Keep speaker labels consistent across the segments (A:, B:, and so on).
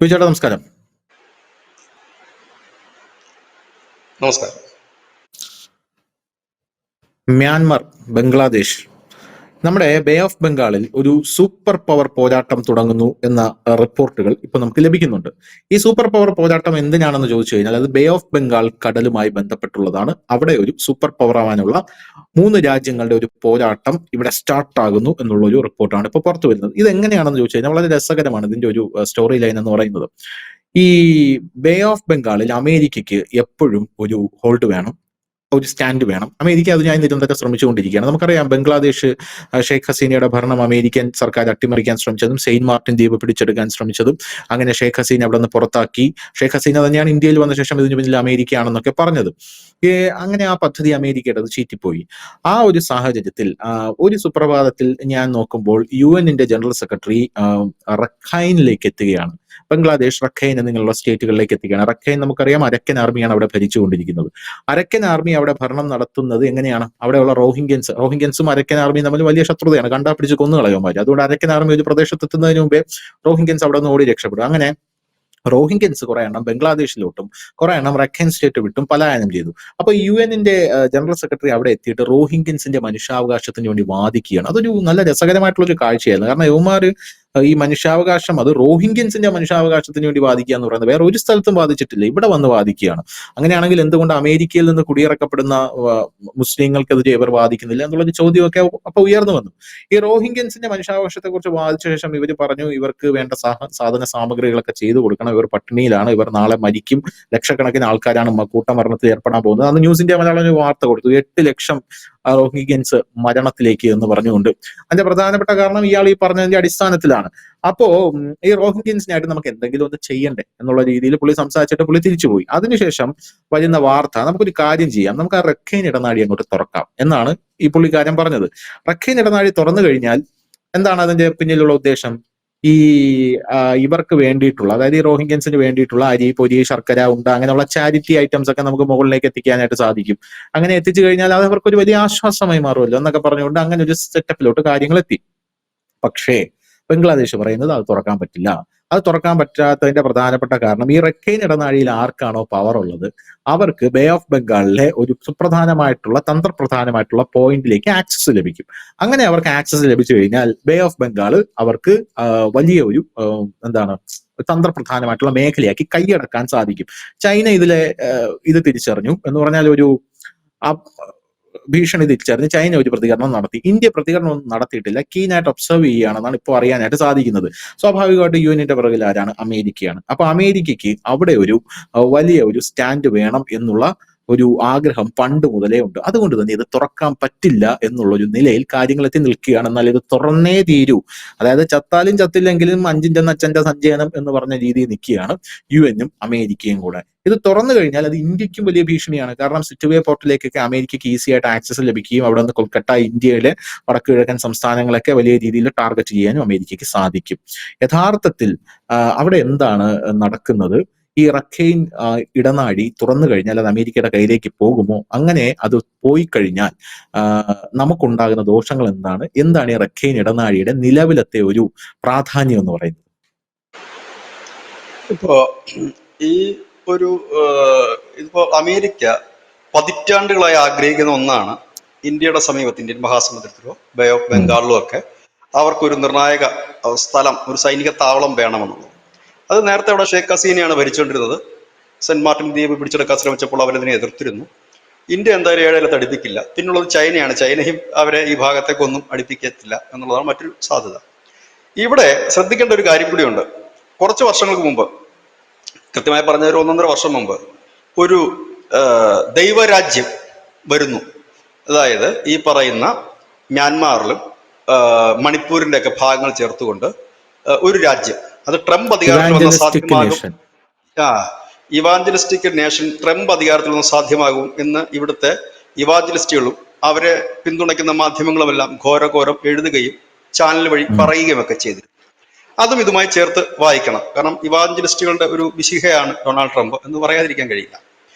A: ചേട്ടാ നമസ്കാരം.
B: നമസ്കാരം.
A: മ്യാൻമർ, ബംഗ്ലാദേശ്, നമ്മുടെ ബേ ഓഫ് ബംഗാളിൽ ഒരു സൂപ്പർ പവർ പോരാട്ടം തുടങ്ങുന്നു എന്ന റിപ്പോർട്ടുകൾ ഇപ്പൊ നമുക്ക് ലഭിക്കുന്നുണ്ട്. ഈ സൂപ്പർ പവർ പോരാട്ടം എന്തിനാണെന്ന് ചോദിച്ചു കഴിഞ്ഞാൽ അത് ബേ ഓഫ് ബംഗാൾ കടലുമായി ബന്ധപ്പെട്ടുള്ളതാണ്. അവിടെ ഒരു സൂപ്പർ പവർ ആവാനുള്ള 3 രാജ്യങ്ങളുടെ ഒരു പോരാട്ടം ഇവിടെ സ്റ്റാർട്ട് ആകുന്നു എന്നുള്ള ഒരു റിപ്പോർട്ടാണ് ഇപ്പൊ പുറത്തു വരുന്നത്. ഇത് എങ്ങനെയാണെന്ന് ചോദിച്ചു കഴിഞ്ഞാൽ വളരെ രസകരമാണ് ഇതിന്റെ ഒരു സ്റ്റോറി ലൈൻ എന്ന് പറയുന്നത്. ഈ ബേ ഓഫ് ബംഗാളിൽ അമേരിക്കയ്ക്ക് എപ്പോഴും ഒരു ഹോൾഡ് വേണം, ഒരു സ്റ്റാൻഡ് വേണം. അമേരിക്ക അതിനായി നിരന്തരം ശ്രമിച്ചുകൊണ്ടിരിക്കുകയാണ്. നമുക്കറിയാം ബംഗ്ലാദേശ് ഷെയ്ഖ് ഹസീനയുടെ ഭരണം അമേരിക്കൻ സർക്കാർ അട്ടിമറിക്കാൻ ശ്രമിച്ചതും സെയിന്റ് മാർട്ടിൻ ദ്വീപ് പിടിച്ചെടുക്കാൻ ശ്രമിച്ചതും അങ്ങനെ ഷെയ്ഖ് ഹസീന അവിടെ നിന്ന് പുറത്താക്കി. ഷെയ്ഖ് ഹസീന തന്നെയാണ് ഇന്ത്യയിൽ വന്ന ശേഷം ഇതിന് പിന്നിൽ അമേരിക്കയാണെന്നൊക്കെ പറഞ്ഞത്. അങ്ങനെ ആ പദ്ധതി അമേരിക്കയുടെ ചീറ്റിപ്പോയി. ആ ഒരു സാഹചര്യത്തിൽ ഒരു സുപ്രഭാതത്തിൽ ഞാൻ നോക്കുമ്പോൾ UN ജനറൽ സെക്രട്ടറി റഖൈനിലേക്ക് എത്തുകയാണ്. ബംഗ്ലാദേശ് റഖൈൻ എന്നിങ്ങനെയുള്ള സ്റ്റേറ്റുകളിലേക്ക് എത്തുകയാണ്. റഖൈൻ നമുക്കറിയാം അരക്കൻ ആർമിയാണ് അവിടെ ഭരിച്ചുകൊണ്ടിരിക്കുന്നത്. അരക്കൻ ആർമി അവിടെ ഭരണം നടത്തുന്നത് എങ്ങനെയാണ്? അവിടെയുള്ള റോഹിംഗ്യൻസും അരക്കൻ ആർമിയും തമ്മിൽ വലിയ ശത്രുതയാണ്, കണ്ടാ പിടിച്ച് കൊന്നുകളയുമാര്. അതുകൊണ്ട് അരക്കൻ ആർമി ഒരു പ്രദേശത്ത് എത്തുന്നതിന് മുമ്പേ റോഹിംഗ്യൻസ് അവിടെ നിന്ന് ഓടി രക്ഷപ്പെടും. അങ്ങനെ റോഹിംഗ്യൻസ് കുറെ എണ്ണം ബംഗ്ലാദേശിലോട്ടും കുറെ എണ്ണം റഖൈൻ സ്റ്റേറ്റ് വിട്ടും പലായനം ചെയ്തു. അപ്പൊ UN ജനറൽ സെക്രട്ടറി അവിടെ എത്തിയിട്ട് റോഹിംഗ്യൻസിന്റെ മനുഷ്യാവകാശത്തിന് വേണ്ടി വാദിക്കുകയാണ്. അതൊരു നല്ല രസകരമായിട്ടുള്ള ഒരു കാഴ്ചയായിരുന്നു. കാരണം യുവമാര് ഈ മനുഷ്യാവകാശം, അത് റോഹിംഗ്യൻസിന്റെ മനുഷ്യാവകാശത്തിന് വേണ്ടി വാദിക്കുക എന്ന് പറയുന്നത് വേറെ ഒരു സ്ഥലത്തും വാദിച്ചിട്ടില്ല, ഇവിടെ വന്ന് വാദിക്കുകയാണ്. അങ്ങനെയാണെങ്കിൽ എന്തുകൊണ്ട് അമേരിക്കയിൽ നിന്ന് കുടിയിറക്കപ്പെടുന്ന മുസ്ലിങ്ങൾക്കെതിരെ ഇവർ വാദിക്കുന്നില്ല എന്നുള്ളൊരു ചോദ്യമൊക്കെ അപ്പൊ ഉയർന്നു വന്നു. ഈ റോഹിംഗ്യൻസിന്റെ മനുഷ്യാവകാശത്തെ കുറിച്ച് വാദിച്ച ശേഷം ഇവർ പറഞ്ഞു ഇവർക്ക് വേണ്ട സാധന സാമഗ്രികളൊക്കെ ചെയ്തു കൊടുക്കണം, ഇവർ പട്ടിണിയിലാണ്, ഇവർ നാളെ മരിക്കും, ലക്ഷക്കണക്കിന് ആൾക്കാരാണ് കൂട്ടമരണത്തിൽ ഏർപ്പെടാൻ പോകുന്നത്. അന്ന് ന്യൂസ് ഇന്ത്യ മലയാളം ഒരു വാർത്ത കൊടുത്തു, 8 ലക്ഷം റോഹിംഗ്യൻസ് മരണത്തിലേക്ക് എന്ന് പറഞ്ഞുകൊണ്ട്. അതിന്റെ പ്രധാനപ്പെട്ട കാരണം ഇയാൾ ഈ പറഞ്ഞതിന്റെ അടിസ്ഥാനത്തിലാണ്. അപ്പോ ഈ റോഹിംഗ്യൻസിനായിട്ട് നമുക്ക് എന്തെങ്കിലും ഒന്ന് ചെയ്യണ്ടേ എന്നുള്ള രീതിയിൽ പുള്ളി സംസാരിച്ചിട്ട് പുള്ളി തിരിച്ചുപോയി. അതിനുശേഷം വരുന്ന വാർത്ത, നമുക്കൊരു കാര്യം ചെയ്യാം, നമുക്ക് ആ റഖൈൻ ഇടനാഴി അങ്ങോട്ട് തുറക്കാം എന്നാണ് ഈ പുള്ളിക്കാരൻ പറഞ്ഞത്. റഖൈൻ ഇടനാഴി തുറന്നു കഴിഞ്ഞാൽ എന്താണ് അതിന്റെ പിന്നിലുള്ള ഉദ്ദേശം? ഈ ഇവർക്ക് വേണ്ടിയിട്ടുള്ള, അതായത് ഈ റോഹിംഗ്യൻസിന് വേണ്ടിയിട്ടുള്ള അരി, പൊരി, ശർക്കര, ഉണ്ട, അങ്ങനെയുള്ള ചാരിറ്റി ഐറ്റംസ് ഒക്കെ നമുക്ക് മുകളിലേക്ക് എത്തിക്കാനായിട്ട് സാധിക്കും. അങ്ങനെ എത്തിച്ചു കഴിഞ്ഞാൽ അത് അവർക്ക് ഒരു വലിയ ആശ്വാസമായി മാറുമല്ലോ എന്നൊക്കെ പറഞ്ഞുകൊണ്ട് അങ്ങനെ ഒരു സെറ്റപ്പിലോട്ട് കാര്യങ്ങൾ എത്തി. പക്ഷേ ബംഗ്ലാദേശ് പറയുന്നത് അത് തുറക്കാൻ പറ്റില്ല. അത് തുറക്കാൻ പറ്റാത്തതിന്റെ പ്രധാനപ്പെട്ട കാരണം ഈ റഖൈൻ ഇടനാഴിയിൽ ആർക്കാണോ പവർ ഉള്ളത് അവർക്ക് ബേ ഓഫ് ബംഗാളിലെ ഒരു സുപ്രധാനമായിട്ടുള്ള തന്ത്രപ്രധാനമായിട്ടുള്ള പോയിന്റിലേക്ക് ആക്സസ് ലഭിക്കും. അങ്ങനെ അവർക്ക് ആക്സസ് ലഭിച്ചു കഴിഞ്ഞാൽ ബേ ഓഫ് ബംഗാൾ അവർക്ക് വലിയ ഒരു എന്താണ് തന്ത്രപ്രധാനമായിട്ടുള്ള മേഖലയാക്കി കൈയടക്കാൻ സാധിക്കും. ചൈന ഇത് തിരിച്ചറിഞ്ഞു എന്ന് പറഞ്ഞാൽ ഒരു ഭീഷണി തിരിച്ചറിഞ്ഞ് ചൈന ഒരു പ്രതികരണം നടത്തി. ഇന്ത്യ പ്രതികരണം ഒന്നും നടത്തിയിട്ടില്ല, കീനായിട്ട് ഒബ്സർവ് ചെയ്യുകയാണെന്നാണ് ഇപ്പോൾ അറിയാനായിട്ട് സാധിക്കുന്നത്. സ്വാഭാവികമായിട്ട് UN പിറകിൽ ആരാണ്? അമേരിക്കയാണ്. അപ്പൊ അമേരിക്കയ്ക്ക് അവിടെ ഒരു വലിയ ഒരു സ്റ്റാൻഡ് വേണം എന്നുള്ള ഒരു ആഗ്രഹം പണ്ട് മുതലേ ഉണ്ട്. അതുകൊണ്ട് തന്നെ ഇത് തുറക്കാൻ പറ്റില്ല എന്നുള്ളൊരു നിലയിൽ കാര്യങ്ങൾ എത്തി നിൽക്കുകയാണ്. എന്നാൽ ഇത് തുറന്നേ തീരൂ, അതായത് ചത്താലും ചത്തില്ലെങ്കിലും 5 അച്ഛന്റെ സഞ്ചയനം എന്ന് പറഞ്ഞ രീതിയിൽ നിൽക്കുകയാണ് UN അമേരിക്കയും കൂടെ. ഇത് തുറന്നു കഴിഞ്ഞാൽ അത് ഇന്ത്യക്കും വലിയ ഭീഷണിയാണ്. കാരണം സിറ്റുവേ പോർട്ടിലേക്കൊക്കെ അമേരിക്കയ്ക്ക് ഈസി ആയിട്ട് ആക്സസ് ലഭിക്കുകയും അവിടെ നിന്ന് കൊൽക്കത്ത, ഇന്ത്യയിലെ വടക്കു കിഴക്കൻ സംസ്ഥാനങ്ങളൊക്കെ വലിയ രീതിയിൽ ടാർഗറ്റ് ചെയ്യാനും അമേരിക്കയ്ക്ക് സാധിക്കും. യഥാർത്ഥത്തിൽ അവിടെ എന്താണ് നടക്കുന്നത്? ഈ റഖൈൻ ഇടനാഴി തുറന്നു കഴിഞ്ഞാൽ അത് അമേരിക്കയുടെ കയ്യിലേക്ക് പോകുമോ? അങ്ങനെ അത് പോയി കഴിഞ്ഞാൽ നമുക്കുണ്ടാകുന്ന ദോഷങ്ങൾ എന്താണ്? എന്താണ് ഈ റഖൈൻ ഇടനാഴിയുടെ നിലവിലത്തെ ഒരു പ്രാധാന്യം എന്ന് പറയുന്നത്?
B: ഇപ്പോ ഈ ഒരു ഇതിപ്പോ അമേരിക്ക പതിറ്റാണ്ടുകളായി ആഗ്രഹിക്കുന്ന ഒന്നാണ് ഇന്ത്യയുടെ സമീപത്ത്, ഇന്ത്യൻ മഹാസമുദ്രത്തിലോ ബേ ഓഫ് ബംഗാളിലോ ഒക്കെ അവർക്കൊരു നിർണായക സ്ഥലം, ഒരു സൈനിക താവളം വേണമെന്നുള്ളത്. അത് നേരത്തെ അവിടെ ഷെയ്ഖ് ഹസീനയാണ് ഭരിച്ചുകൊണ്ടിരുന്നത്. സെന്റ് മാർട്ടിൻ ദ്വീപ് പിടിച്ചെടുക്കാൻ ശ്രമിച്ചപ്പോൾ അവരതിനെ എതിർത്തിരുന്നു. ഇന്ത്യ എന്തായാലും ഏഴായാലും അടുപ്പിക്കില്ല. പിന്നുള്ളത് ചൈനയാണ്. ചൈനയും അവരെ ഈ ഭാഗത്തേക്കൊന്നും അടുപ്പിക്കത്തില്ല എന്നുള്ളതാണ് മറ്റൊരു സാധ്യത. ഇവിടെ ശ്രദ്ധിക്കേണ്ട ഒരു കാര്യം കൂടിയുണ്ട്. കുറച്ച് വർഷങ്ങൾക്ക് മുമ്പ്, കൃത്യമായി പറഞ്ഞ ഒരു 1.5 വർഷം മുമ്പ്, ഒരു ദൈവരാജ്യം വരുന്നു. അതായത് ഈ പറയുന്ന മ്യാൻമാറിലും മണിപ്പൂരിന്റെ ഒക്കെ ഭാഗങ്ങൾ ചേർത്തുകൊണ്ട് ഒരു രാജ്യം, അത് ട്രംപ് അധികാരത്തിൽ വന്ന സാധ്യമാകും. ഇവാഞ്ചലിസ്റ്റിക് നേഷൻ ട്രംപ് അധികാരത്തിൽ വന്ന സാധ്യമാകും എന്ന് ഇവിടുത്തെ ഇവാഞ്ചലിസ്റ്റുകളും അവരെ പിന്തുണയ്ക്കുന്ന മാധ്യമങ്ങളുമെല്ലാം ഘോരഘോരം എഴുതുകയും ചാനൽ വഴി പറയുകയും ഒക്കെ ചെയ്തിരുന്നു. അതും ഇതുമായി ചേർത്ത് വായിക്കണം. കാരണം ഇവാഞ്ചലിസ്റ്റുകളുടെ ഒരു വിശിഹയാണ് ഡൊണാൾഡ് ട്രംപ് എന്ന് പറയാതിരിക്കാൻ കഴിയില്ല.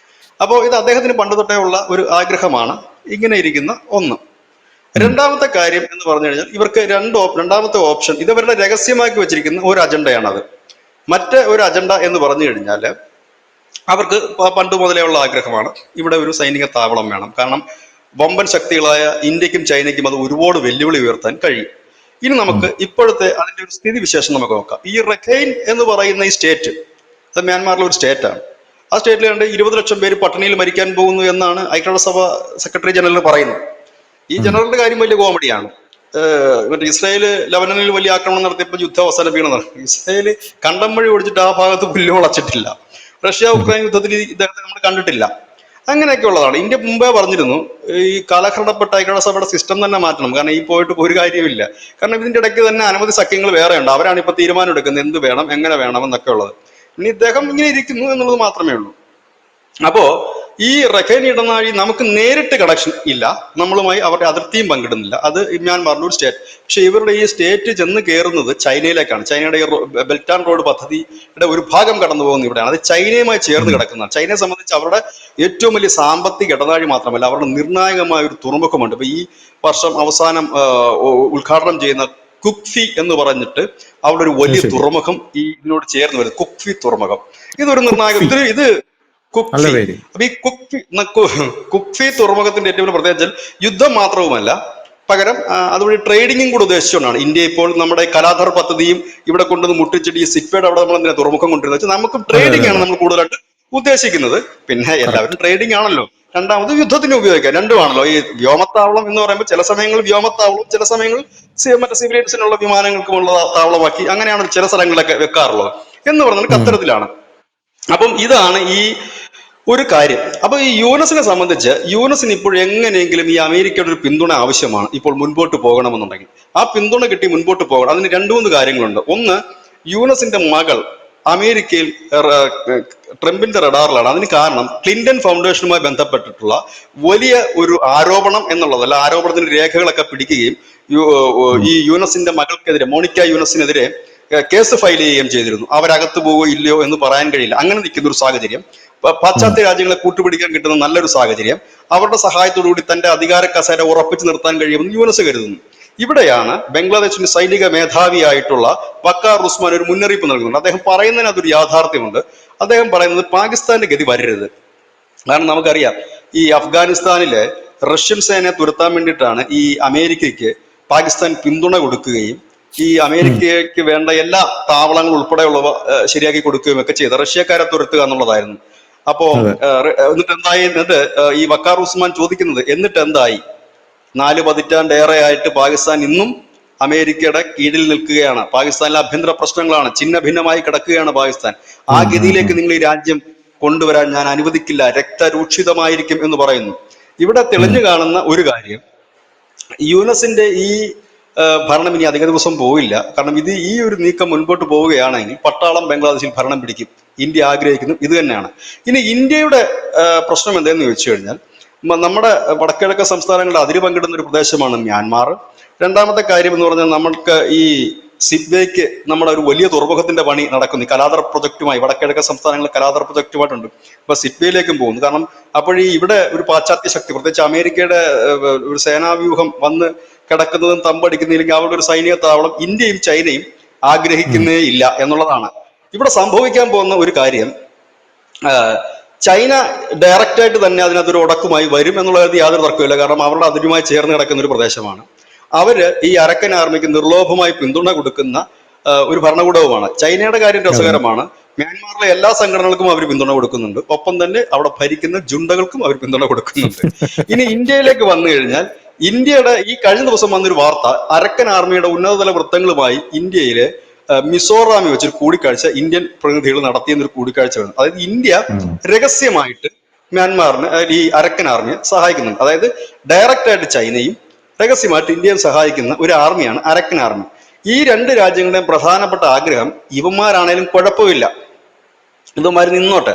B: അപ്പോൾ ഇത് അദ്ദേഹത്തിന് പണ്ട് തൊട്ടേ ഉള്ള ഒരു ആഗ്രഹമാണ്, ഇങ്ങനെ ഇരിക്കുന്ന ഒന്ന്. രണ്ടാമത്തെ കാര്യം എന്ന് പറഞ്ഞു കഴിഞ്ഞാൽ ഇവർക്ക് രണ്ടാമത്തെ ഓപ്ഷൻ, ഇതവരുടെ രഹസ്യമാക്കി വെച്ചിരിക്കുന്ന ഒരു അജണ്ടയാണത്. മറ്റ് ഒരു അജണ്ട എന്ന് പറഞ്ഞു കഴിഞ്ഞാൽ അവർക്ക് പണ്ട് മുതലേ ഉള്ള ആഗ്രഹമാണ് ഇവിടെ ഒരു സൈനിക താവളം വേണം. കാരണം വമ്പൻ ശക്തികളായ ഇന്ത്യക്കും ചൈനയ്ക്കും അത് ഒരുപാട് വെല്ലുവിളി ഉയർത്താൻ കഴിയും. ഇനി നമുക്ക് ഇപ്പോഴത്തെ അതിന്റെ ഒരു സ്ഥിതി വിശേഷം നമുക്ക് നോക്കാം. ഈ റഖൈൻ എന്ന് പറയുന്ന ഈ സ്റ്റേറ്റ്, അത് മ്യാൻമാറിലെ ഒരു സ്റ്റേറ്റാണ്. ആ സ്റ്റേറ്റിൽ കണ്ട് 20 ലക്ഷം പേര് പട്ടിണിയിൽ മരിക്കാൻ പോകുന്നു എന്നാണ് ഐക്യരാഷ്ട്രസഭ സെക്രട്ടറി ജനറൽ പറയുന്നത്. ഈ ജനറലിന്റെ കാര്യം വലിയ കോമഡിയാണ്. മറ്റേ ഇസ്രായേൽ ലബനനിൽ വലിയ ആക്രമണം നടത്തിയപ്പോൾ യുദ്ധം അവസാനിപ്പിക്കണമെന്നാണ്. ഇസ്രായേൽ കണ്ടം വഴി ഓടിച്ചിട്ട് ആ ഭാഗത്ത് പുല്ല് മുളച്ചിട്ടില്ല. റഷ്യ ഉക്രൈൻ യുദ്ധത്തിൽ ഇദ്ദേഹത്തെ നമ്മൾ കണ്ടിട്ടില്ല. അങ്ങനെയൊക്കെ ഉള്ളതാണ്. ഇന്ത്യ മുമ്പേ പറഞ്ഞിരുന്നു ഈ കാലഹരണപ്പെട്ട ഐക്യരാഷ്ട്രസഭയുടെ സിസ്റ്റം തന്നെ മാറ്റണം. കാരണം ഈ പോയിട്ട് ഒരു കാര്യമില്ല. കാരണം ഇതിന്റെ ഇടയ്ക്ക് തന്നെ അനവധി സഖ്യങ്ങൾ വേറെ ഉണ്ട്. അവരാണ് ഇപ്പൊ തീരുമാനം എടുക്കുന്നത് എന്ത് വേണം, എങ്ങനെ വേണം എന്നൊക്കെ ഉള്ളത്. ഇനി ഇദ്ദേഹം ഇങ്ങനെ ഇരിക്കുന്നു എന്നുള്ളത് മാത്രമേ ഉള്ളൂ. അപ്പോ ഈ റഖൈൻ ഇടനാഴി നമുക്ക് നേരിട്ട് കണക്ഷൻ ഇല്ല, നമ്മളുമായി അവരുടെ അതിർത്തിയും പങ്കിടുന്നില്ല. അത് മ്യാൻമാറിന്റെ ഒരു സ്റ്റേറ്റ്. പക്ഷെ ഇവരുടെ ഈ സ്റ്റേറ്റ് ചെന്ന് കയറുന്നത് ചൈനയിലേക്കാണ്. ചൈനയുടെ ഈ ബെൽറ്റ് ആൻഡ് റോഡ് പദ്ധതിയുടെ ഒരു ഭാഗം കടന്നു പോകുന്ന ഇവിടെയാണ്. അത് ചൈനയുമായി ചേർന്ന് കിടക്കുന്നതാണ്. ചൈനയെ സംബന്ധിച്ച് അവരുടെ ഏറ്റവും വലിയ സാമ്പത്തിക ഇടനാഴി മാത്രമല്ല, അവരുടെ നിർണായകമായ ഒരു തുറമുഖമുണ്ട്. ഇപ്പൊ ഈ വർഷം അവസാനം ഉദ്ഘാടനം ചെയ്യുന്ന കുക്ഫി എന്ന് പറഞ്ഞിട്ട് അവിടെ ഒരു വലിയ തുറമുഖം ഈ ഇതിനോട് ചേർന്ന് വരുന്നത് കുക്ഫി തുറമുഖം. ഇതൊരു നിർണായക ഇത് കുക്ഫി. അപ്പൊ ഈ കുക്ഫി തുറമുഖത്തിന്റെ ഏറ്റവും വലിയ പ്രത്യേകത യുദ്ധം മാത്രവുമല്ല, പകരം അതുവഴി ട്രേഡിങ്ങും കൂടെ ഉദ്ദേശിച്ചുകൊണ്ടാണ് ഇന്ത്യ ഇപ്പോൾ നമ്മുടെ കലാധർ പദ്ധതിയും ഇവിടെ കൊണ്ടുവന്ന് മുട്ടിച്ചിട്ട് ഈ സിപ്പയുടെ അവിടെ നമ്മൾ എന്തിനാ തുറമുഖം കൊണ്ടുവരുന്നത് വെച്ചാൽ നമുക്ക് ട്രേഡിംഗ് ആണ് നമ്മൾ കൂടുതലായിട്ട് ഉദ്ദേശിക്കുന്നത്. പിന്നെ എല്ലാവരും ട്രേഡിംഗ് ആണല്ലോ. രണ്ടാമത് യുദ്ധത്തിന് ഉപയോഗിക്കാം, രണ്ടുമാണല്ലോ. ഈ വ്യോമത്താവളം എന്ന് പറയുമ്പോൾ ചില സമയങ്ങളിൽ വ്യോമത്താവളം, ചില സമയങ്ങളിൽ മറ്റേ സിവിലിയൻസിനുള്ള വിമാനങ്ങൾക്കുമുള്ള താവളമാക്കി അങ്ങനെയാണ് ചില സ്ഥലങ്ങളിലൊക്കെ വെക്കാറുള്ളത് എന്ന് പറഞ്ഞാൽ അത്തരത്തിലാണ്. അപ്പം ഇതാണ് ഈ ഒരു കാര്യം. അപ്പൊ ഈ യൂനസിനെ സംബന്ധിച്ച് യൂനസിന് ഇപ്പോൾ എങ്ങനെയെങ്കിലും ഈ അമേരിക്കയുടെ ഒരു പിന്തുണ ആവശ്യമാണ് ഇപ്പോൾ മുൻപോട്ട് പോകണമെന്നുണ്ടെങ്കിൽ. ആ പിന്തുണ കിട്ടി മുൻപോട്ട് പോകണം. അതിന് 2-3 കാര്യങ്ങളുണ്ട്. ഒന്ന്, യൂനസിന്റെ മകൾ അമേരിക്കയിൽ ട്രംപിന്റെ റഡാറിലാണ്. അതിന് കാരണം ക്ലിന്റൺ ഫൗണ്ടേഷനുമായി ബന്ധപ്പെട്ടിട്ടുള്ള വലിയ ഒരു ആരോപണം എന്നുള്ളതല്ല, ആരോപണത്തിന്റെ രേഖകളൊക്കെ പിടിക്കുകയും ഈ യൂനസിന്റെ മകൾക്കെതിരെ, മോണിക്ക യൂനസിനെതിരെ കേസ് ഫയൽ ചെയ്യുകയും ചെയ്തിരുന്നു. അവരകത്ത് പോവോ ഇല്ലയോ എന്ന് പറയാൻ കഴിയില്ല. അങ്ങനെ നിൽക്കുന്ന ഒരു സാഹചര്യം, പാശ്ചാത്യ രാജ്യങ്ങളെ കൂട്ടുപിടിക്കാൻ കിട്ടുന്ന നല്ലൊരു സാഹചര്യം, അവരുടെ സഹായത്തോടുകൂടി തന്റെ അധികാര കസേര ഉറപ്പിച്ചു നിർത്താൻ കഴിയുമെന്ന് യൂനസ് കരുതുന്നു. ഇവിടെയാണ് ബംഗ്ലാദേശിന്റെ സൈനിക മേധാവിയായിട്ടുള്ള വക്കാർ ഉസ്മാൻ ഒരു മുന്നറിയിപ്പ് നൽകുന്നുണ്ട്. അദ്ദേഹം പറയുന്നതിന് അതൊരു യാഥാർത്ഥ്യമുണ്ട്. അദ്ദേഹം പറയുന്നത് പാകിസ്ഥാന്റെ ഗതി വരരുത്. കാരണം നമുക്കറിയാം ഈ അഫ്ഗാനിസ്ഥാനിലെ റഷ്യൻ സേനയെ തുരത്താൻ വേണ്ടിയിട്ടാണ് ഈ അമേരിക്കയ്ക്ക് പാകിസ്ഥാൻ പിന്തുണ കൊടുക്കുകയും ഈ അമേരിക്കയ്ക്ക് വേണ്ട എല്ലാ താവളങ്ങളും ഉൾപ്പെടെയുള്ളവ ശരിയാക്കി കൊടുക്കുകയും ഒക്കെ ചെയ്ത് റഷ്യക്കാരെ തുരത്തുക എന്നുള്ളതായിരുന്നു. അപ്പോ എന്നിട്ട് എന്തായി? എന്നിട്ട് ഈ വക്കാർ ഉസ്മാൻ ചോദിക്കുന്നത് എന്നിട്ട് എന്തായി? 4 പതിറ്റാണ്ടേറെ ആയിട്ട് പാകിസ്ഥാൻ ഇന്നും അമേരിക്കയുടെ കീഴിൽ നിൽക്കുകയാണ്. പാകിസ്ഥാനിലെ ആഭ്യന്തര പ്രശ്നങ്ങളാണ്, ഛിന്ന ഭിന്നമായി കിടക്കുകയാണ് പാകിസ്ഥാൻ. ആ ഗതിയിലേക്ക് നിങ്ങൾ ഈ രാജ്യം കൊണ്ടുവരാൻ ഞാൻ അനുവദിക്കില്ല, രക്തരൂക്ഷിതമായിരിക്കും എന്ന് പറയുന്നു. ഇവിടെ തെളിഞ്ഞു കാണുന്ന ഒരു കാര്യം, യൂനസിന്റെ ഈ ഭരണം ഇനി അധിക ദിവസം പോവില്ല. കാരണം ഈ ഒരു നീക്കം മുൻപോട്ട് പോവുകയാണെങ്കിൽ പട്ടാളം ബംഗ്ലാദേശിൽ ഭരണം പിടിക്കും. ഇന്ത്യ ആഗ്രഹിക്കുന്നു ഇത് തന്നെയാണ്. ഇനി ഇന്ത്യയുടെ പ്രശ്നം എന്തെന്ന് ചോദിച്ചു കഴിഞ്ഞാൽ, നമ്മുടെ വടക്കിഴക്കൻ സംസ്ഥാനങ്ങളുടെ അതിര് പങ്കിടുന്ന ഒരു പ്രദേശമാണ് മ്യാൻമാർ. രണ്ടാമത്തെ കാര്യം എന്ന് പറഞ്ഞാൽ, നമ്മൾക്ക് ഈ സിബ്വേക്ക് നമ്മുടെ ഒരു വലിയ തുറമുഖത്തിന്റെ പണി നടക്കുന്നു. ഈ കലാധർ പ്രൊജക്റ്റുമായി വടക്കിഴക്കൻ സംസ്ഥാനങ്ങളിൽ കലാധർ പ്രൊജക്റ്റുമായിട്ടുണ്ട്. ഇപ്പൊ സിബ്വേയിലേക്കും പോകുന്നു. കാരണം അപ്പോഴീ ഇവിടെ ഒരു പാശ്ചാത്യ ശക്തി, പ്രത്യേകിച്ച് അമേരിക്കയുടെ ഒരു സേനാവ്യൂഹം വന്ന് കിടക്കുന്നതും തമ്പടിക്കുന്നില്ലെങ്കിൽ അവരുടെ ഒരു സൈനിക താവളം ഇന്ത്യയും ചൈനയും ആഗ്രഹിക്കുന്നേ ഇല്ല എന്നുള്ളതാണ്. ഇവിടെ സംഭവിക്കാൻ പോകുന്ന ഒരു കാര്യം, ചൈന ഡയറക്റ്റ് ആയിട്ട് തന്നെ അതിനകത്തൊരു ഉടക്കുമായി വരും എന്നുള്ളത് യാതൊരു തർക്കമില്ല. കാരണം അവരുടെ അതിരുമായി ചേർന്ന് കിടക്കുന്ന ഒരു പ്രദേശമാണ്. അവര് ഈ അരക്കൻ ആർമിക്ക് നിർലോഭമായി പിന്തുണ കൊടുക്കുന്ന ഒരു ഭരണകൂടവുമാണ്. ചൈനയുടെ കാര്യം രസകരമാണ്. മ്യാൻമാറിലെ എല്ലാ സംഘടനകൾക്കും അവർ പിന്തുണ കൊടുക്കുന്നുണ്ട്. ഒപ്പം തന്നെ അവിടെ ഭരിക്കുന്ന ജുണ്ടകൾക്കും അവർ പിന്തുണ കൊടുക്കുന്നുണ്ട്. ഇനി ഇന്ത്യയിലേക്ക് വന്നു കഴിഞ്ഞാൽ, ഇന്ത്യയുടെ ഈ കഴിഞ്ഞ ദിവസം വന്നൊരു വാർത്ത, അരക്കൻ ആർമിയുടെ ഉന്നതതല വൃത്തങ്ങളുമായി ഇന്ത്യയിലെ മിസോറാമിൽ വെച്ചൊരു കൂടിക്കാഴ്ച ഇന്ത്യൻ പ്രതിനിധികൾ നടത്തിയെന്നൊരു കൂടിക്കാഴ്ച വരുന്നു. അതായത് ഇന്ത്യ രഹസ്യമായിട്ട് മ്യാൻമാറിന് ഈ അരക്കൻ ആർമിയെ സഹായിക്കുന്നുണ്ട്. അതായത് ഡയറക്റ്റ് ആയിട്ട് ചൈനയും രഹസ്യമായിട്ട് ഇന്ത്യയെ സഹായിക്കുന്ന ഒരു ആർമിയാണ് അരക്കൻ ആർമി. ഈ 2 രാജ്യങ്ങളുടെയും പ്രധാനപ്പെട്ട ആഗ്രഹം, ഇവന്മാരാണേലും കുഴപ്പമില്ല, ഇവന്മാർ നിന്നോട്ടെ.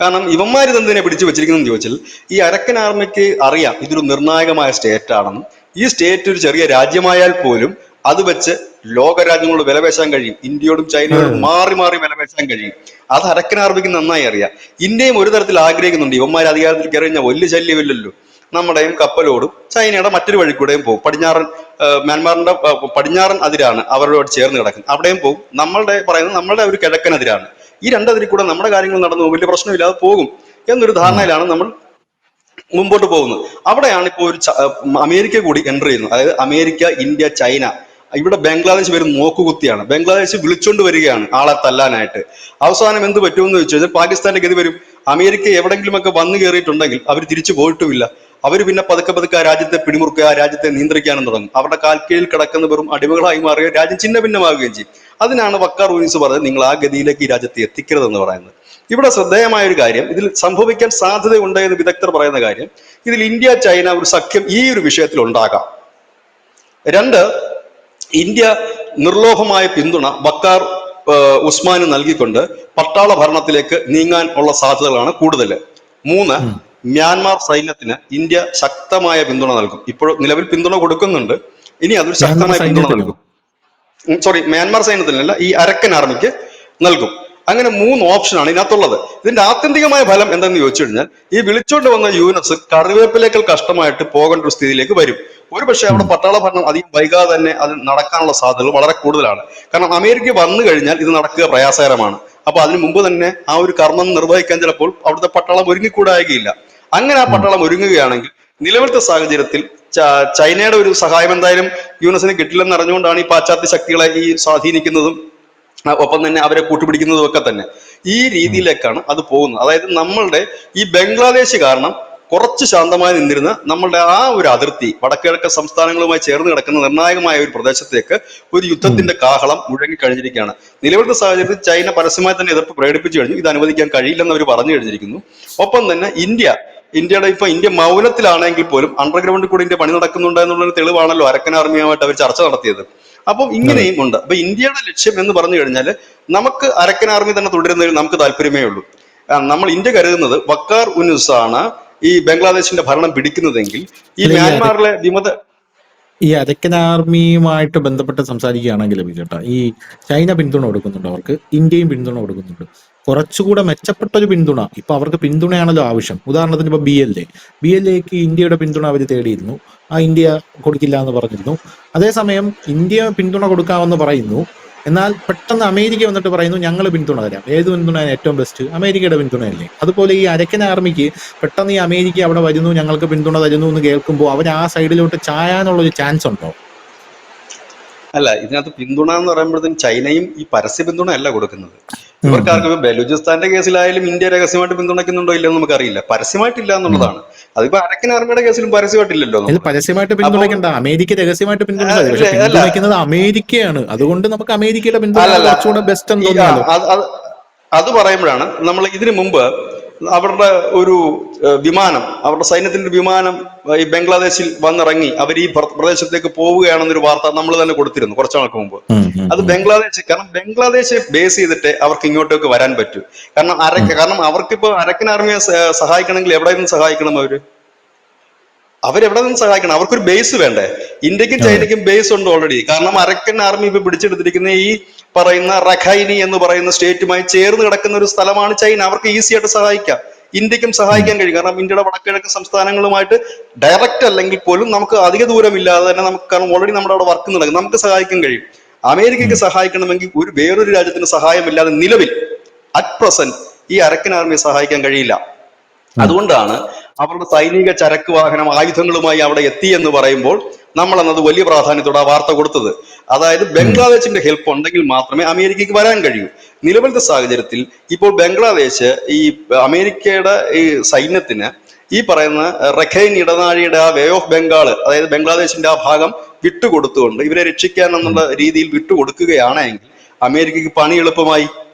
B: കാരണം ഇവന്മാരിതെന്തിനെ പിടിച്ചു വെച്ചിരിക്കുന്നതെന്ന് ചോദിച്ചാൽ, ഈ അരക്കൻ ആർമിക്ക് അറിയാം ഇതൊരു നിർണായകമായ സ്റ്റേറ്റ് ആണെന്നും, ഈ സ്റ്റേറ്റ് ഒരു ചെറിയ രാജ്യമായാൽ പോലും അത് വെച്ച് ലോകരാജ്യങ്ങളോട് വിലപേശാൻ കഴിയും, ഇന്ത്യയോടും ചൈനയോടും മാറി മാറി വിലപേശാൻ കഴിയും. അത് അരക്കൻ ആർമിക്ക് നന്നായി അറിയാം. ഇന്ത്യയും ഒരു തരത്തിൽ ആഗ്രഹിക്കുന്നുണ്ട്, ഇവന്മാർ അധികാരത്തിൽ കയറി കഴിഞ്ഞാൽ വലിയ ശല്യമില്ലല്ലോ, നമ്മുടെയും കപ്പലോടും ചൈനയുടെ മറ്റൊരു വഴി കൂടെയും പോകും. മ്യാൻമാറിന്റെ പടിഞ്ഞാറൻ അതിരാണ് അവരോട് ചേർന്ന് കിടക്കുന്നത്, അവിടെയും പോകും. നമ്മളുടെ ഒരു കിഴക്കൻ അതിരാണ്. ഈ രണ്ടതിരിൽ കൂടെ നമ്മുടെ കാര്യങ്ങൾ നടന്നു പോകും, വലിയ പ്രശ്നമില്ലാതെ പോകും എന്നൊരു ധാരണയിലാണ് നമ്മൾ മുമ്പോട്ട് പോകുന്നത്. അവിടെയാണ് ഇപ്പോൾ അമേരിക്ക കൂടി എൻ്റർ ചെയ്യുന്നത്. അതായത് അമേരിക്ക, ഇന്ത്യ, ചൈന. ഇവിടെ ബംഗ്ലാദേശ് വരും നോക്കുകുത്തിയാണ്. ബംഗ്ലാദേശ് വിളിച്ചോണ്ട് വരികയാണ് ആളെ തല്ലാനായിട്ട്. അവസാനം എന്ത് പറ്റുമെന്ന് ചോദിച്ചു കഴിഞ്ഞാൽ പാകിസ്ഥാന്റെ ഗതി വരും. അമേരിക്ക എവിടെങ്കിലുമൊക്കെ വന്നു കയറിയിട്ടുണ്ടെങ്കിൽ അവർ തിരിച്ചു പോയിട്ടുമില്ല. അവർ പിന്നെ പതുക്കെ പതുക്കെ ആ രാജ്യത്തെ പിടിമുറുക്കുക, ആ രാജ്യത്തെ നിയന്ത്രിക്കാനും തുടങ്ങും. അവരുടെ കാൽക്കീഴിൽ കിടക്കുന്ന വെറും അടിമകളായി മാറുകയും രാജ്യം ചിന്ന ഭിന്നമാവുകയും ചെയ്യും. അതിനാണ് വക്കാർ യൂനിസ് പറഞ്ഞത്, നിങ്ങൾ ആ ഗതിയിലേക്ക് ഈ രാജ്യത്തെ എത്തിക്കരുതെന്ന് പറയുന്നത്. ഇവിടെ ശ്രദ്ധേയമായ ഒരു കാര്യം, ഇതിൽ സംഭവിക്കാൻ സാധ്യതയുണ്ട് എന്ന് വിദഗ്ധർ പറയുന്ന കാര്യം, ഇതിൽ ഇന്ത്യ ചൈന ഒരു സഖ്യം ഈ ഒരു വിഷയത്തിൽ ഉണ്ടാകാം. രണ്ട്, ഇന്ത്യ നിർലോഭമായ പിന്തുണ വക്കാർ ഉസ്മാന് നൽകിക്കൊണ്ട് പട്ടാള ഭരണത്തിലേക്ക് നീങ്ങാൻ ഉള്ള സാധ്യതകളാണ് കൂടുതൽ. മൂന്ന്, മ്യാൻമാർ സൈന്യത്തിന് ഇന്ത്യ ശക്തമായ പിന്തുണ നൽകും. ഇപ്പോൾ നിലവിൽ പിന്തുണ കൊടുക്കുന്നുണ്ട്, ഇനി അതൊരു ശക്തമായ പിന്തുണ നൽകും. മ്യാൻമാർ സൈന്യത്തിനല്ല, ഈ അരക്കൻ ആർമിക്ക് നൽകും. അങ്ങനെ 3 ഓപ്ഷനാണ് ഇതിനകത്തുള്ളത്. ഇതിന്റെ ആത്യന്തികമായ ഫലം എന്തെന്ന് ചോദിച്ചു കഴിഞ്ഞാൽ, ഈ വിളിച്ചോണ്ട് വന്ന യൂനസ് കറിവേപ്പിലേക്കൽ കഷ്ടമായിട്ട് പോകേണ്ട ഒരു സ്ഥിതിയിലേക്ക് വരും. ഒരുപക്ഷെ അവിടെ പട്ടാള ഭരണം അധികം വൈകാതെ തന്നെ അത് നടക്കാനുള്ള സാധ്യതകൾ വളരെ കൂടുതലാണ്. കാരണം അമേരിക്ക വന്നു കഴിഞ്ഞാൽ ഇത് നടക്കുക പ്രയാസകരമാണ്. അപ്പൊ അതിനു മുമ്പ് തന്നെ ആ ഒരു കർമ്മം നിർവഹിക്കാൻ ചിലപ്പോൾ അവിടുത്തെ പട്ടാളം ഒരുങ്ങിക്കൂടായികയില്ല. അങ്ങനെ ആ പട്ടാളം ഒരുങ്ങുകയാണെങ്കിൽ നിലവിലത്തെ സാഹചര്യത്തിൽ ചൈനയുടെ ഒരു സഹായം എന്തായാലും യൂനസിന് കിട്ടില്ലെന്ന് അറിഞ്ഞുകൊണ്ടാണ് ഈ പാശ്ചാത്യ ശക്തികളെ ഈ സ്വാധീനിക്കുന്നതും ഒപ്പം തന്നെ അവരെ കൂട്ടുപിടിക്കുന്നതും ഒക്കെ തന്നെ. ഈ രീതിയിലേക്കാണ് അത് പോകുന്നത്. അതായത് നമ്മളുടെ ഈ ബംഗ്ലാദേശ് കാരണം കുറച്ച് ശാന്തമായി നിന്നിരുന്ന നമ്മളുടെ ആ ഒരു അതിർത്തി വടക്കിഴക്കൻ സംസ്ഥാനങ്ങളുമായി ചേർന്ന് കിടക്കുന്ന നിർണായകമായ ഒരു പ്രദേശത്തേക്ക് ഒരു യുദ്ധത്തിന്റെ കാഹളം മുഴങ്ങിക്കഴിഞ്ഞിരിക്കുകയാണ്. നിലവിലത്തെ സാഹചര്യത്തിൽ ചൈന പരസ്യമായി തന്നെ എതിർപ്പ് പ്രകടിപ്പിച്ചു കഴിഞ്ഞു. ഇത് അനുവദിക്കാൻ കഴിയില്ലെന്ന് അവർ പറഞ്ഞു കഴിഞ്ഞിരിക്കുന്നു. ഒപ്പം തന്നെ ഇന്ത്യ മൗനത്തിലാണെങ്കിൽ പോലും അണ്ടർഗ്രൗണ്ടിൽ കൂടി ഇന്ത്യ പണി നടക്കുന്നുണ്ട് എന്നുള്ളൊരു തെളിവാണല്ലോ അരക്കൻ ആർമിയുമായിട്ട് അവർ ചർച്ച നടത്തിയത്. അപ്പം ഇങ്ങനെയും ഉണ്ട്. അപ്പൊ ഇന്ത്യയുടെ ലക്ഷ്യം എന്ന് പറഞ്ഞു കഴിഞ്ഞാൽ, നമുക്ക് അരക്കൻ ആർമി തന്നെ തുടരുന്നതിൽ നമുക്ക് താല്പര്യമേ ഉള്ളൂ. നമ്മൾ ഇന്ത്യ കരുതുന്നത് വക്കാർ യൂനിസ് ആണ് ഈ ബംഗ്ലാദേശിന്റെ ഭരണം പിടിക്കുന്നതെങ്കിൽ ഈ മ്യാൻമാറിലെ
A: ഈ അരക്കൻ ആർമിയുമായിട്ട് ബന്ധപ്പെട്ട് സംസാരിക്കുകയാണെങ്കിൽ ചേട്ടാ, ഈ ചൈന പിന്തുണ കൊടുക്കുന്നുണ്ട്, അവർക്ക് ഇന്ത്യയും പിന്തുണ കൊടുക്കുന്നുണ്ട്. കുറച്ചുകൂടെ മെച്ചപ്പെട്ട ഒരു പിന്തുണ, ഇപ്പൊ അവർക്ക് പിന്തുണയാണല്ലോ ആവശ്യം. ഉദാഹരണത്തിന് ഇപ്പൊ BLAക്ക് ഇന്ത്യയുടെ പിന്തുണ അവർ തേടിയിരുന്നു, ആ ഇന്ത്യ കൊടുക്കില്ല എന്ന് പറഞ്ഞിരുന്നു. അതേസമയം ഇന്ത്യ പിന്തുണ കൊടുക്കാമെന്ന് പറയുന്നു, എന്നാൽ പെട്ടെന്ന് അമേരിക്ക വന്നിട്ട് പറയുന്നു ഞങ്ങൾ പിന്തുണ തരാം. ഏത് പിന്തുണയാണ് ഏറ്റവും ബെസ്റ്റ്? അമേരിക്കയുടെ പിന്തുണയല്ലേ? അതുപോലെ ഈ അരക്കൻ ആർമിക്ക് പെട്ടെന്ന് ഈ അമേരിക്ക അവിടെ വരുന്നു, ഞങ്ങൾക്ക് പിന്തുണ തരുന്നു എന്ന് കേൾക്കുമ്പോൾ അവർ ആ സൈഡിലോട്ട് ചായാനുള്ളൊരു ചാൻസ് ഉണ്ടോ?
B: അല്ല, ഇതിനകത്ത് പിന്തുണ എന്ന് പറയുമ്പോഴത്തേക്കും ചൈനയും ഈ പരസ്യ പിന്തുണ അല്ല കൊടുക്കുന്നത്. ഇവർക്കാർക്കും ബലൂചിസ്ഥാന്റെ കേസിലായാലും ഇന്ത്യ രഹസ്യമായിട്ട് പിന്തുണയ്ക്കുന്നുണ്ടോ ഇല്ലെന്ന് നമുക്കറിയില്ല. പരസ്യമായിട്ടില്ല എന്നുള്ളതാണ്. അതിപ്പോ അരക്കൻ ആർമിയുടെ കേസിലും പരസ്യമായിട്ടില്ലല്ലോ.
A: പരസ്യമായിട്ട് പിന്തുണയ്ക്കണ്ട, അമേരിക്ക രഹസ്യമായിട്ട് പിന്തുണയ്ക്കുന്നത്. പക്ഷെ പിന്തുണയ്ക്കുന്നത് അമേരിക്കയാണ്. അതുകൊണ്ട് നമുക്ക് അമേരിക്കയുടെ പിന്തുണ കുറച്ചുകൂടെ ബെസ്റ്റ് എന്ന് തോന്നിയാലോ?
B: അത് പറയുമ്പോഴാണ് നമ്മൾ ഇതിനു മുമ്പ് അവരുടെ ഒരു വിമാനം, അവരുടെ സൈന്യത്തിന്റെ വിമാനം ഈ ബംഗ്ലാദേശിൽ വന്നിറങ്ങി അവർ ഈ പ്രദേശത്തേക്ക് പോവുകയാണെന്നൊരു വാർത്ത നമ്മൾ തന്നെ കൊടുത്തിരുന്നു കുറച്ചു നാൾക്ക് മുമ്പ്. അത് കാരണം ബംഗ്ലാദേശ് ബേസ് ചെയ്തിട്ട് അവർക്ക് ഇങ്ങോട്ടേക്ക് വരാൻ പറ്റൂ. കാരണം അവർക്കിപ്പോ അരക്കൻ ആർമിയെ സഹായിക്കണമെങ്കിൽ എവിടെ നിന്ന് സഹായിക്കണം? അവരെവിടെ നിന്ന് സഹായിക്കണം? അവർക്കൊരു ബേസ് വേണ്ടേ? ഇന്ത്യക്കും ചൈനയ്ക്കും ബേസ് ഉണ്ട് ഓൾറെഡി. കാരണം അരക്കൻ ആർമി ഇപ്പൊ പിടിച്ചെടുത്തിരിക്കുന്ന ഈ പറയുന്ന റഖൈനി എന്ന് പറയുന്ന സ്റ്റേറ്റുമായി ചേർന്ന് കിടക്കുന്ന ഒരു സ്ഥലമാണ് ചൈന. അവർക്ക് ഈസി ആയിട്ട് സഹായിക്കാം, ഇന്ത്യക്കും സഹായിക്കാൻ കഴിയും. കാരണം ഇന്ത്യയുടെ വടക്കിഴക്കൻ സംസ്ഥാനങ്ങളുമായിട്ട് ഡയറക്റ്റ് അല്ലെങ്കിൽ പോലും നമുക്ക് അധിക ദൂരമില്ലാതെ തന്നെ നമുക്ക്, കാരണം ഓൾറെഡി നമ്മുടെ അവിടെ വർക്ക് നടക്കും, നമുക്ക് സഹായിക്കാൻ കഴിയും. അമേരിക്കയ്ക്ക് സഹായിക്കണമെങ്കിൽ വേറൊരു രാജ്യത്തിന് സഹായമില്ലാതെ നിലവിൽ അറ്റ് പ്രസന്റ് ഈ അരക്കൻ ആർമിയെ സഹായിക്കാൻ കഴിയില്ല. അതുകൊണ്ടാണ് അവരുടെ സൈനിക ചരക്ക് വാഹനം ആയുധങ്ങളുമായി അവിടെ എത്തി എന്ന് പറയുമ്പോൾ നമ്മൾ എന്നത് വലിയ പ്രാധാന്യത്തോടെ ആ വാർത്ത കൊടുത്തത്. അതായത് ബംഗ്ലാദേശിന്റെ ഹെൽപ്പ് ഉണ്ടെങ്കിൽ മാത്രമേ അമേരിക്കയ്ക്ക് വരാൻ കഴിയൂ. നിലവിലത്തെ സാഹചര്യത്തിൽ ഇപ്പോൾ ബംഗ്ലാദേശ് ഈ അമേരിക്കയുടെ ഈ സൈന്യത്തിന് ഈ പറയുന്ന റഖൈൻ ഇടനാഴിയുടെ ആ വേ ഓഫ് ബംഗാൾ, അതായത് ബംഗ്ലാദേശിന്റെ ആ ഭാഗം വിട്ടുകൊടുത്തുകൊണ്ട് ഇവരെ രക്ഷിക്കാൻ എന്നുള്ള രീതിയിൽ വിട്ടുകൊടുക്കുകയാണെങ്കിൽ അമേരിക്കയ്ക്ക് പണി എളുപ്പമായി.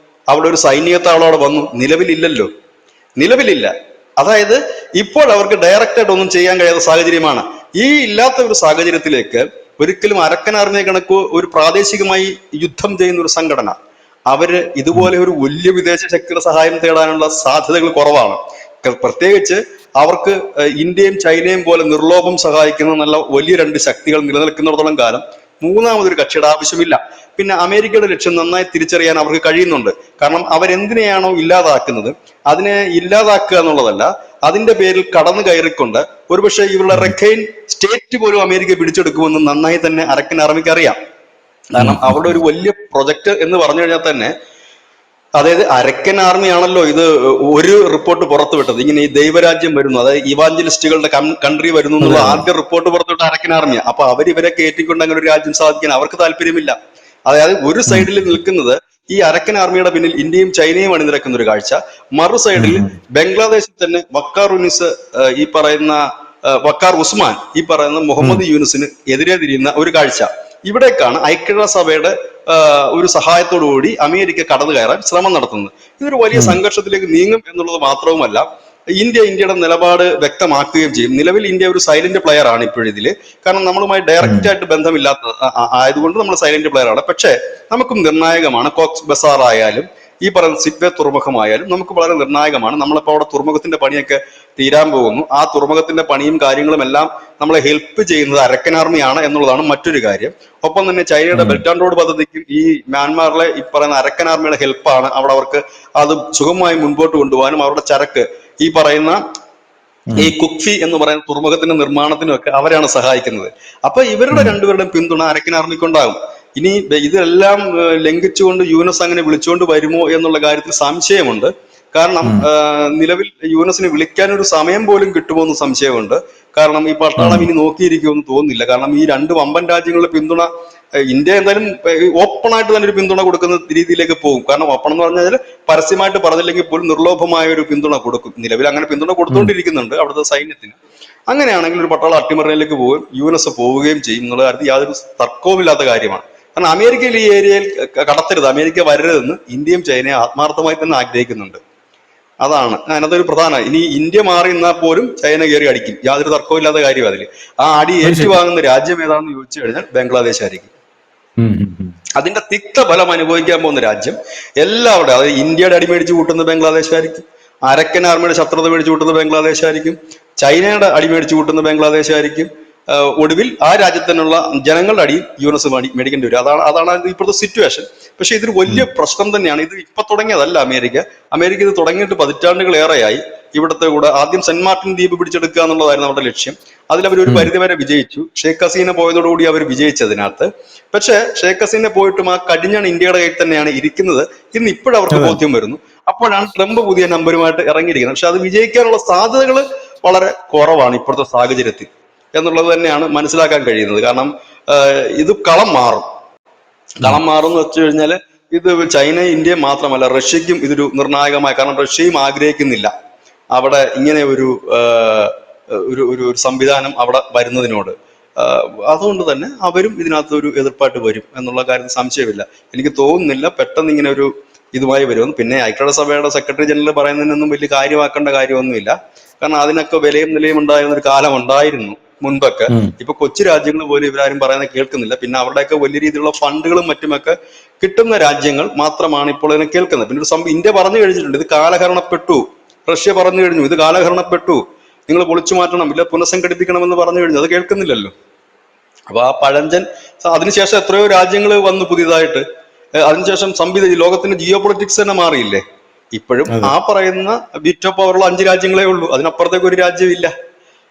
B: അവിടെ ഒരു സൈനിക താവളം അവിടെ വന്നു, നിലവിലില്ല. അതായത് ഇപ്പോൾ അവർക്ക് ഡയറക്റ്റായിട്ട് ഒന്നും ചെയ്യാൻ കഴിയാത്ത സാഹചര്യമാണ്. ഈ ഇല്ലാത്ത ഒരു സാഹചര്യത്തിലേക്ക് ഒരിക്കലും അരക്കൻ ആർമിയെ കണക്ക് ഒരു പ്രാദേശികമായി യുദ്ധം ചെയ്യുന്ന ഒരു സംഘടന അവര് ഇതുപോലെ ഒരു വലിയ വിദേശ ശക്തിയുടെ സഹായം തേടാനുള്ള സാധ്യതകൾ കുറവാണ്. പ്രത്യേകിച്ച് അവർക്ക് ഇന്ത്യയും ചൈനയും പോലെ നിർലോഭം സഹായിക്കുന്ന നല്ല വലിയ 2 ശക്തികൾ നിലനിൽക്കുന്നിടത്തോളം കാലം മൂന്നാമതൊരു കക്ഷിയുടെ ആവശ്യമില്ല. പിന്നെ അമേരിക്കയുടെ ലക്ഷ്യം നന്നായി തിരിച്ചറിയാൻ അവർക്ക് കഴിയുന്നുണ്ട്. കാരണം അവരെന്തിനെയാണോ ഇല്ലാതാക്കുന്നത് അതിനെ ഇല്ലാതാക്കുക എന്നുള്ളതല്ല, അതിന്റെ പേരിൽ കടന്നു കയറിക്കൊണ്ട് ഒരുപക്ഷെ ഇവരുടെ റെഖൈൻ സ്റ്റേറ്റ് പോലും അമേരിക്ക പിടിച്ചെടുക്കുമെന്ന് നന്നായി തന്നെ അരക്കൻ ആർമിക്ക് അറിയാം. കാരണം അവരുടെ ഒരു വലിയ പ്രൊജക്ട് എന്ന് പറഞ്ഞു കഴിഞ്ഞാൽ തന്നെ, അതായത് അരക്കൻ ആർമി ആണല്ലോ ഇത് ഒരു റിപ്പോർട്ട് പുറത്തുവിട്ടത്, ഇങ്ങനെ ഈ ദൈവരാജ്യം വരുന്നു, അതായത് ഇവാഞ്ചലിസ്റ്റുകളുടെ കൺട്രി വരുന്നു എന്നുള്ള ആദ്യ റിപ്പോർട്ട് പുറത്തുവിട്ട അരക്കൻ ആർമിയാണ്. അപ്പൊ ഇവരെ കയറ്റിക്കൊണ്ട് അങ്ങനെ ഒരു രാജ്യം സാധിക്കാൻ അവർക്ക് താല്പര്യമില്ല. അതായത് ഒരു സൈഡിൽ നിൽക്കുന്നത് ഈ അരക്കൻ ആർമിയുടെ പിന്നിൽ ഇന്ത്യയും ചൈനയും അണിനിരക്കുന്ന ഒരു കാഴ്ച, മറു സൈഡിൽ ബംഗ്ലാദേശിൽ തന്നെ വക്കാർ ഉസ്മാൻ ഈ പറയുന്ന മുഹമ്മദ് യൂനുസിന് എതിരെ തിരിയുന്ന ഒരു കാഴ്ച. ഇവിടേക്കാണ് ഐക്യരാഷ്ട്രസഭയുടെ ഒരു സഹായത്തോടു കൂടി അമേരിക്ക കടന്നു കയറാൻ ശ്രമം നടത്തുന്നത്. ഇതൊരു വലിയ സംഘർഷത്തിലേക്ക് നീങ്ങും എന്നുള്ളത് മാത്രവുമല്ല, ഇന്ത്യയുടെ നിലപാട് വ്യക്തമാക്കുകയും ചെയ്യും. നിലവിൽ ഇന്ത്യ ഒരു സൈലന്റ് പ്ലെയർ ആണ് ഇപ്പോഴിതില്. കാരണം നമ്മളുമായി ഡയറക്റ്റ് ആയിട്ട് ബന്ധമില്ലാത്ത ആയതുകൊണ്ട് നമ്മൾ സൈലന്റ് പ്ലെയർ ആണ്. പക്ഷേ നമുക്കും നിർണായകമാണ്. കോക്സ് ബസാർ ആയാലും ഈ പറയുന്ന സിറ്റ്വേ തുറമുഖമായാലും നമുക്ക് വളരെ നിർണായകമാണ്. നമ്മളിപ്പോൾ അവിടെ തുറമുഖത്തിന്റെ പണിയൊക്കെ തീരാൻ പോകുന്നു. ആ തുറമുഖത്തിന്റെ പണിയും കാര്യങ്ങളും എല്ലാം നമ്മളെ ഹെൽപ്പ് ചെയ്യുന്നത് അരക്കൻ ആർമിയാണ് എന്നുള്ളതാണ് മറ്റൊരു കാര്യം. ഒപ്പം തന്നെ ചൈനയുടെ ബെൽറ്റ് ആൻഡ് റോഡ് പദ്ധതിക്കും ഈ മ്യാൻമാറിലെ ഈ പറയുന്ന അരക്കൻ ആർമിയുടെ ഹെൽപ്പാണ് അവിടെ അവർക്ക് അത് സുഗമമായി മുൻപോട്ട് കൊണ്ടുപോകാനും അവരുടെ ചരക്ക് ഈ പറയുന്ന ഈ കുക്ഫി എന്ന് പറയുന്ന തുറമുഖത്തിന്റെ നിർമ്മാണത്തിനും ഒക്കെ അവരാണ് സഹായിക്കുന്നത്. അപ്പൊ ഇവരുടെ രണ്ടുപേരുടെയും പിന്തുണ അരക്കൻ ആർമിക്കുണ്ടാകും. ഇനി ഇതെല്ലാം ലംഘിച്ചുകൊണ്ട് യൂനസ് അങ്ങനെ വിളിച്ചുകൊണ്ട് വരുമോ എന്നുള്ള കാര്യത്തിൽ സംശയമുണ്ട്. കാരണം നിലവിൽ യൂനസിനെ വിളിക്കാൻ ഒരു സമയം പോലും കിട്ടുമോ എന്ന് സംശയമുണ്ട്. കാരണം ഈ പട്ടാളം ഇനി നോക്കിയിരിക്കുമെന്ന് തോന്നുന്നില്ല. കാരണം ഈ രണ്ട് വമ്പൻ രാജ്യങ്ങളുടെ പിന്തുണ ഇന്ത്യ എന്തായാലും ഓപ്പൺ ആയിട്ട് തന്നെ ഒരു പിന്തുണ കൊടുക്കുന്ന രീതിയിലേക്ക് പോകും. കാരണം ഓപ്പൺ എന്ന് പറഞ്ഞാൽ പരസ്യമായിട്ട് പറഞ്ഞില്ലെങ്കിൽ പോലും നിർലോഭമായ ഒരു പിന്തുണ കൊടുക്കും. നിലവിൽ അങ്ങനെ പിന്തുണ കൊടുത്തുകൊണ്ടിരിക്കുന്നുണ്ട് അവിടുത്തെ സൈന്യത്തിന്. അങ്ങനെയാണെങ്കിൽ ഒരു പട്ടാളം അട്ടിമറിയിലേക്ക് പോകും, യുഎൻഎസ് പോവുകയും ചെയ്യും എന്നുള്ള കാര്യത്തിൽ യാതൊരു തർക്കവുമില്ലാത്ത കാര്യമാണ്. കാരണം അമേരിക്കയിൽ ഈ ഏരിയയിൽ കടത്തരുത്, അമേരിക്ക വരരുതെന്ന് ഇന്ത്യയും ചൈനയും ആത്മാർത്ഥമായി തന്നെ ആഗ്രഹിക്കുന്നുണ്ട്. അതാണ് അതിനകത്തൊരു പ്രധാന. ഇനി ഇന്ത്യ മാറി നിന്നാൽ പോലും ചൈന കയറി അടിക്കും, യാതൊരു തർക്കമില്ലാത്ത കാര്യം അതിൽ. ആ അടി ഏറ്റുവാങ്ങുന്ന രാജ്യം ഏതാണെന്ന് ചോദിച്ചു കഴിഞ്ഞാൽ ബംഗ്ലാദേശ് ആയിരിക്കും. അതിന്റെ തിക്തഫലം അനുഭവിക്കാൻ പോകുന്ന രാജ്യം എല്ലാവരുടെയും, അതായത് ഇന്ത്യയുടെ അടി മേടിച്ച് കൂട്ടുന്ന ബംഗ്ലാദേശ് ആയിരിക്കും, അരക്കൻ ആർമിയുടെ ശത്രുത മേടിച്ച് കൂട്ടുന്ന ബംഗ്ലാദേശ് ആയിരിക്കും, ചൈനയുടെ അടി മേടിച്ച് കൂട്ടുന്ന ബംഗ്ലാദേശ് ആയിരിക്കും. ഒടുവിൽ ആ രാജ്യത്തിനുള്ള ജനങ്ങളുടെ അടിയിൽ യുഎൻഎസ് മേടിക്കേണ്ടി വരും. അതാണ് ഇപ്പോഴത്തെ സിറ്റുവേഷൻ. പക്ഷെ ഇതൊരു വലിയ പ്രശ്നം തന്നെയാണ്. ഇത് ഇപ്പൊ തുടങ്ങിയതല്ല അമേരിക്ക ഇത് തുടങ്ങിയിട്ട് പതിറ്റാണ്ടുകളേറെയായി. ഇവിടുത്തെ കൂടെ ആദ്യം സെന്റ് മാർട്ടിൻ ദ്വീപ് പിടിച്ചെടുക്കുക എന്നുള്ളതായിരുന്നു അവരുടെ ലക്ഷ്യം. അതിൽ അവർ ഒരു പരിധിവരെ വിജയിച്ചു. ഷേഖ് ഹസീന പോയതോടുകൂടി അവർ വിജയിച്ചതിനകത്ത്. പക്ഷെ ഷേഖ് ഹസീന പോയിട്ടും ആ കടിഞ്ഞാണ് ഇന്ത്യയുടെ കയ്യിൽ തന്നെയാണ് ഇരിക്കുന്നത് ഇന്ന് ഇപ്പോഴവർക്ക് ബോധ്യം വരുന്നു. അപ്പോഴാണ് ട്രംപ് പുതിയ നമ്പരുമായിട്ട് ഇറങ്ങിയിരിക്കുന്നത്. പക്ഷെ അത് വിജയിക്കാനുള്ള സാധ്യതകൾ വളരെ കുറവാണ് ഇപ്പോഴത്തെ സാഹചര്യത്തിൽ എന്നുള്ളത് തന്നെയാണ് മനസ്സിലാക്കാൻ കഴിയുന്നത്. കാരണം ഇത് കളം മാറും എന്ന് വെച്ച് കഴിഞ്ഞാൽ ഇത് ചൈന ഇന്ത്യ മാത്രമല്ല റഷ്യക്കും ഇതൊരു നിർണായകമായ, കാരണം റഷ്യയും ആഗ്രഹിക്കുന്നില്ല അവിടെ ഇങ്ങനെ ഒരു സംവിധാനം അവിടെ വരുന്നതിനോട്. അതുകൊണ്ട് തന്നെ അവരും ഇതിനകത്ത് ഒരു എതിർപ്പായിട്ട് വരും എന്നുള്ള കാര്യത്തിൽ സംശയമില്ല. എനിക്ക് തോന്നുന്നില്ല പെട്ടെന്ന് ഇങ്ങനെ ഒരു ഇതുമായി വരുമെന്ന്. പിന്നെ ഐക്യരാഷ്ട്രസഭയുടെ സെക്രട്ടറി ജനറൽ പറയുന്നതിനൊന്നും വലിയ കാര്യമാക്കേണ്ട കാര്യമൊന്നുമില്ല. കാരണം അതിനൊക്കെ വിലയും നിലയും ഉണ്ടായിരുന്ന ഒരു കാലം ഉണ്ടായിരുന്നു മുൻപൊക്കെ. ഇപ്പൊ കൊച്ചു രാജ്യങ്ങൾ പോലും ഇവരാരും പറയുന്നത് കേൾക്കുന്നില്ല. പിന്നെ അവരുടെയൊക്കെ വലിയ രീതിയിലുള്ള ഫണ്ടുകളും മറ്റുമൊക്കെ കിട്ടുന്ന രാജ്യങ്ങൾ മാത്രമാണ് ഇപ്പോൾ ഇതിനെ കേൾക്കുന്നത്. പിന്നെ ഒരു ഇന്ത്യ പറഞ്ഞു കഴിഞ്ഞിട്ടുണ്ട് ഇത് കാലഹരണപ്പെട്ടു, റഷ്യ പറഞ്ഞു കഴിഞ്ഞു ഇത് കാലഹരണപ്പെട്ടു, നിങ്ങൾ പൊളിച്ചു മാറ്റണം, ഇല്ല പുനഃസംഘടിപ്പിക്കണമെന്ന് പറഞ്ഞു കഴിഞ്ഞു. അത് കേൾക്കുന്നില്ലല്ലോ. അപ്പൊ ആ പഴഞ്ചൻ അതിനുശേഷം എത്രയോ രാജ്യങ്ങൾ വന്നു പുതിയതായിട്ട്. അതിനുശേഷം ലോകത്തിന്റെ ജിയോ പൊളിറ്റിക്സ് തന്നെ മാറിയില്ലേ. ഇപ്പോഴും ആ പറയുന്ന വീറ്റോ പവറുള്ള 5 രാജ്യങ്ങളേ ഉള്ളൂ, അതിനപ്പുറത്തേക്ക് ഒരു രാജ്യമില്ല.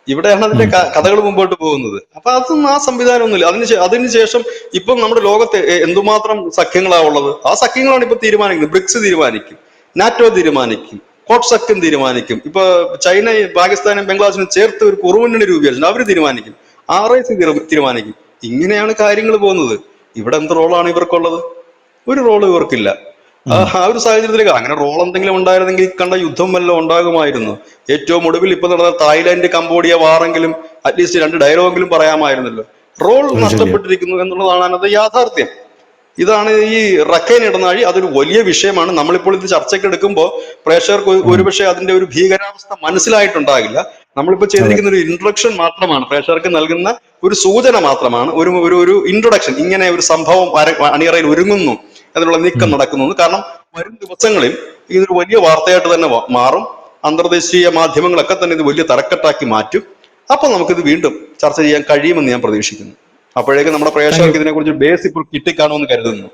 B: ഇവിടെയാണ് അതിന്റെ കഥകൾ മുമ്പോട്ട് പോകുന്നത്. അപ്പൊ അതൊന്നും ആ സംവിധാനം ഒന്നുമില്ല. അതിനുശേഷം ഇപ്പം നമ്മുടെ ലോകത്തെ എന്തുമാത്രം സഖ്യങ്ങളാ ഉള്ളത്. ആ സഖ്യങ്ങളാണ് ഇപ്പൊ തീരുമാനിക്കുന്നത്. ബ്രിക്സ് തീരുമാനിക്കും, നാറ്റോ തീരുമാനിക്കും, കോട്ട് സഖ്യം തീരുമാനിക്കും. ഇപ്പൊ ചൈന പാകിസ്ഥാനും ബംഗ്ലാദേശിനും ചേർത്ത് ഒരു കുറുമുന്നണി രൂപീകരിച്ചു, അവര് തീരുമാനിക്കും, RIC തീരുമാനിക്കും. ഇങ്ങനെയാണ് കാര്യങ്ങൾ പോകുന്നത്. ഇവിടെ എന്ത് റോളാണ് ഇവർക്കുള്ളത്? ഒരു റോള് ഇവർക്കില്ല. ആ ഒരു സാഹചര്യത്തിലേക്ക് അങ്ങനെ റോൾ എന്തെങ്കിലും ഉണ്ടായിരുന്നെങ്കിൽ കണ്ട യുദ്ധം വല്ലതും ഉണ്ടാകുമായിരുന്നു. ഏറ്റവും ഒടുവിൽ ഇപ്പൊ നടന്ന തായ്ലാന്റ് കംബോഡിയ വാറെങ്കിലും അറ്റ്ലീസ്റ്റ് 2 ഡയലോഗെങ്കിലും പറയാമായിരുന്നല്ലോ. റോൾ നഷ്ടപ്പെട്ടിരിക്കുന്നു എന്നുള്ളതാണ് അതിനകത്ത് യാഥാർത്ഥ്യം. ഇതാണ് ഈ റഖൈൻ ഇടനാഴി. അതൊരു വലിയ വിഷയമാണ്. നമ്മളിപ്പോൾ ഇത് ചർച്ചയ്ക്ക് എടുക്കുമ്പോൾ പ്രേക്ഷകർക്ക് ഒരുപക്ഷെ അതിന്റെ ഒരു ഭീകരാവസ്ഥ മനസ്സിലായിട്ടുണ്ടാകില്ല. നമ്മളിപ്പോൾ ചെയ്തിരിക്കുന്ന ഒരു ഇൻട്രൊഡക്ഷൻ മാത്രമാണ്, പ്രേക്ഷകർക്ക് നൽകുന്ന ഒരു സൂചന മാത്രമാണ്, ഒരു ഇൻട്രൊഡക്ഷൻ. ഇങ്ങനെ ഒരു സംഭവം അണിയറയിൽ ഒരുങ്ങുന്നു അതിനുള്ള നീക്കം നടക്കുന്നു. കാരണം വരും ദിവസങ്ങളിൽ ഇതൊരു വലിയ വാർത്തയായിട്ട് തന്നെ മാറും. അന്തർദേശീയ മാധ്യമങ്ങളൊക്കെ തന്നെ ഇത് വലിയ തലക്കെട്ടാക്കി മാറ്റും. അപ്പൊ നമുക്കിത് വീണ്ടും ചർച്ച ചെയ്യാൻ കഴിയുമെന്ന് ഞാൻ പ്രതീക്ഷിക്കുന്നു. അപ്പോഴേക്കും നമ്മുടെ പ്രേക്ഷകർക്ക് ഇതിനെക്കുറിച്ച് ബേസ് ഇപ്പോൾ കിട്ടിക്കാണുമെന്ന് കരുതുന്നു.